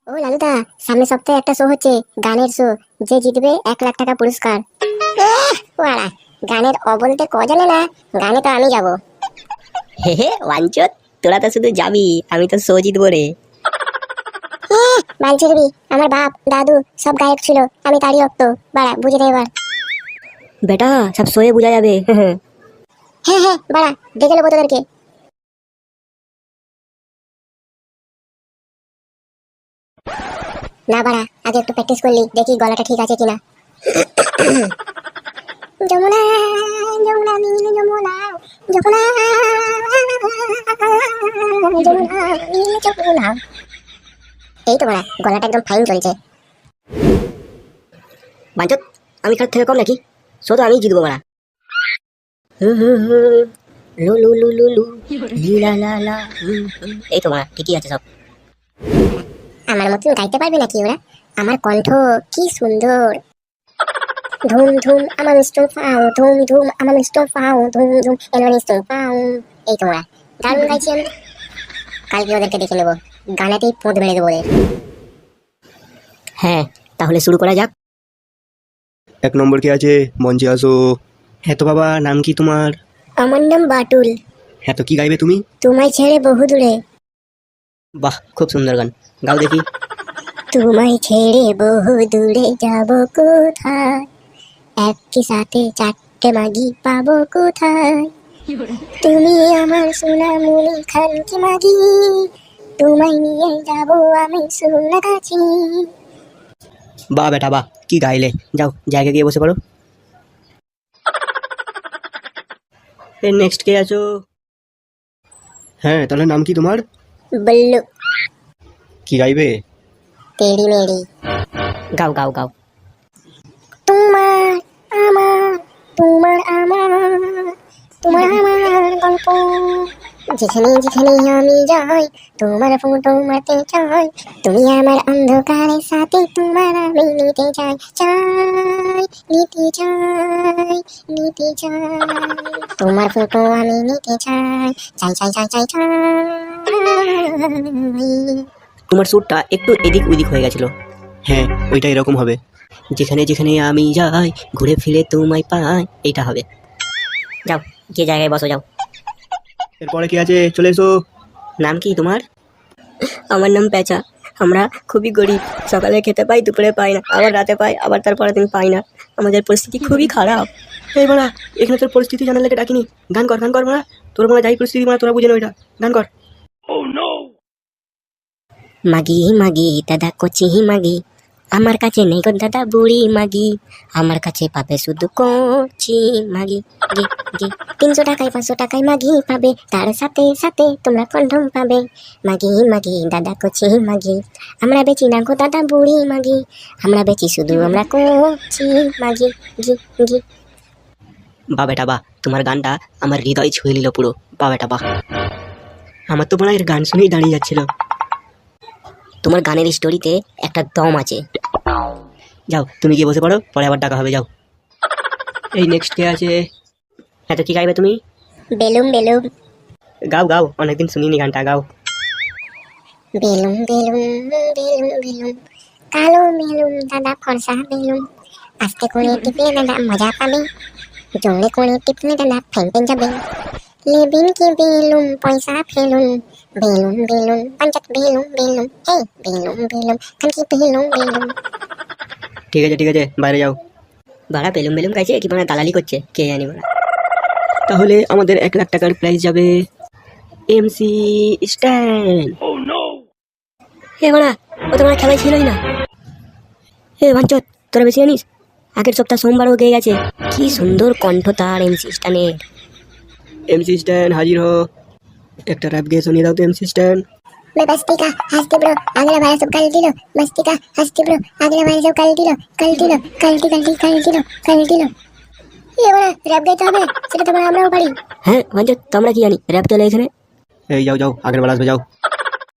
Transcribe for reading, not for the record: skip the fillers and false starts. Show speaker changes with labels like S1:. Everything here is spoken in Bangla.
S1: ও লালুদা, সামনের সপ্তাহে একটা শো হচ্ছে, গানের শো। যে জিতবে 1 লাখ টাকা পুরস্কার। ওয়ালা, গানের অবলতে ক জানে না, গানে তো আমি যাব।
S2: হে হে ওয়াঞ্চত, তোরা তো শুধু যাবি, আমি তো শো জিতবো রে।
S1: বাঞ্চুরবি, আমার বাপ দাদু সব গায়ক ছিল, আমি তারই রক্ত। বাড়া বুঝে দে এবার।
S2: বেটা সব শোয়ে বোঝা যাবে।
S1: হ্যাঁ হ্যাঁ বাড়া, দেখে নেবো তোদেরকে। না বাড়া, আগে একটু প্র্যাকটিস করলি, দেখি গলাটা ঠিক আছে কিনা। যমুনা, যমুনা নীল যমুনা, যমুনা, যমুনা নীল যমুনা। এই তো বাড়া, গলাটা একদম ফাইন চলছে।
S2: বাঞ্চত, আমি খারাপ থেকে কম নাকি? শো তো আমি জিতবো বাড়া। লু লু লু লু লু, লা লা লা। এই তো বাড়া, ঠিকই আছে সব।
S1: আমার মতন গাইতে পারবে নাকি ওরা? আমার কণ্ঠ কি সুন্দর। ধুম ধুম আমার মিস্টার পাও, ধুম ধুম আমার মিস্টার পাও, ধুম ধুম এবার মিস্টার পাও। এই তোমরা, দারুণ গাইছি আমি। কালকে ওদেরকে দেখে নেবো, গানেতেই পোঁত মেরে দেবো ওদের।
S2: হ্যাঁ, তাহলে শুরু করা যাক।
S3: 1 নম্বর কে আছে? মঞ্চে আসো। হ্যাঁ তো বাবা, নাম কি তোমার?
S1: আমার নাম বাটুল।
S3: হ্যাঁ তো কি গাইবে তুমি?
S1: তোমায় ছেড়ে বহু দূরে।
S2: বাহ, খুব সুন্দর গান, গাও দেখি।
S1: তোমায় ছেড়ে বহু দূরে যাব কোথায়, একই সাথে 4টে মাগি পাবো কোথায়। তুমি আমার সোনামণি খানকি মাগি, তোমায় নিয়ে যাব আমি সোনাগাছি।
S3: বাহ বেটা বাহ, কি গাইলে! যাও জায়গা গিয়ে বসে পড়ো। নেক্সট কে আছো? হ্যাঁ তাহলে নাম কি তোমার?
S1: বল্লু।
S3: কি গাইবে?
S1: তেড়ি মেড়ি।
S2: গাও গাও গাও।
S1: তোমার আমার, তোমার আমার, তোমার আমার গল্প। যেখানে যেখানে আমি যাই, তোমার ফটো মারতে চাই। তুমি আমার অন্ধকারের সাথে, তোমার আমি নিতে চাই, চাই নিতে চাই, নিতে চাই। তোমার ফটো আমি নিতে চাই, চাই চাই চাই চাই চাই।
S2: তোমার সুরটা একটু এদিক ওদিক হয়ে গেছিল।
S3: হ্যাঁ ওইটা এরকম হবে।
S2: যেখানে যেখানে আমি যাই, ঘুরে ফিরে তোমায় পাই, এইটা হবে। যাও, যে জায়গায় বসো যাও।
S3: এরপরে কে আছে? চলে এসো।
S2: নাম কি তোমার? আমার নাম পেঁচা। আমরা খুবই গরিব, সকালে খেতে পাই, দুপুরে পাই না, আবার রাতে পাই, আবার তারপরের দিন পাই না। আমাদের পরিস্থিতি খুবই খারাপ।
S3: এই বাড়া, এখানে তোর পরিস্থিতি জানার লেগে ডাকিনি। গান কর গান কর বাড়া, তোর মনে যাই পরিস্থিতি মানে তোরা বুঝে না ওইটা। গান কর।
S2: মাগি মাগি দাদা কচি মাগি, আমার কাছে নেই গো দাদা বুড়ি মাগি, আমার কাছে পাবে শুধু কচি মাগি। গে গে 300 টাকায় 500 টাকায় মাগি পাবে, তার সাথে সাথে তোমরা কন্ডম পাবে। মাগি মাগি দাদা কচি মাগি, আমরা বেচি না গো দাদা বুড়ি মাগি, আমরা বেচি শুধু আমরা কচি মাগি। জি জি।
S3: বা বেটা বাহ, তোমার গানটা আমার হৃদয় ছুঁয়ে নিল পুরো। বা বেটা বাহ, আমার তো মনে হয় এর গান শুনেই দাঁড়িয়ে যাচ্ছিল।
S2: তোমার গানের স্টোরিতে একটা দম আছে।
S3: যাও তুমি গিয়ে বসে পড়ো, পরে আবার ডাকা হবে। যাও। এই নেক্সট কে আছে?
S2: হ্যাঁ তো কি গাইবে তুমি?
S1: বেলুম বেলুম,
S3: গাও গাও, অনেকদিন শুনিনি গানটা, গাও।
S1: বেলুম বেলুম, বেলুম বেলুম, কালো বেলুম দাদা ফর্সা বেলুম। আস্তে করে টিপলে দাদা মজা পাবে, জোরে করে টিপলে দাদা ফেটে যাবে। লেবিন কি বেলুম পয়সা ফেলুন, বেলুন বেলুন পাঞ্চাক বেলুম বেলুম, এই বেলুম বেলুম কানকি বেলুম বেলুম।
S3: ঠিক আছে ঠিক আছে, বাইরে যাও।
S2: বাড়া বেলুম বেলুম গাইছে কি মানে দালালি করছে কে জানি বাড়া।
S3: তাহলে আমাদের 1 লাখ টাকার প্রাইজ যাবে এমসি স্ট্যান্ড।
S2: এ বাড়া, ও তো আমার খেলাই ছিলই না। এ বাঞ্চত, তোরা বেশি জানিস? আগের সপ্তাহ সোমবারও গেয়ে গেছে। কি সুন্দর কণ্ঠ তার এমসি স্টানের।
S3: এমসি স্ট্যান্ড হাজির হো। একটা র্যাপ গেয়ে শুনিয়ে দাও তো এমসি স্ট্যান্ড।
S1: मैं बस्ती का हंसती ब्रो, अगला भाई सब कल्टी लो। बस्ती का हंसती ब्रो, अगला भाई सब कल्टी लो, कल्टी लो, कल्टी कल्टी कल्टी लो, कल्टी लो। ये बड़ा रैप गाइते হবে, সেটা তো আমরাও পারি।
S2: হ্যাঁ বাঞ্চত, তো আমরা কি জানি, র্যাপ চলে এখানে।
S3: এই যাও যাও, আগের বেলা আসবে যাও।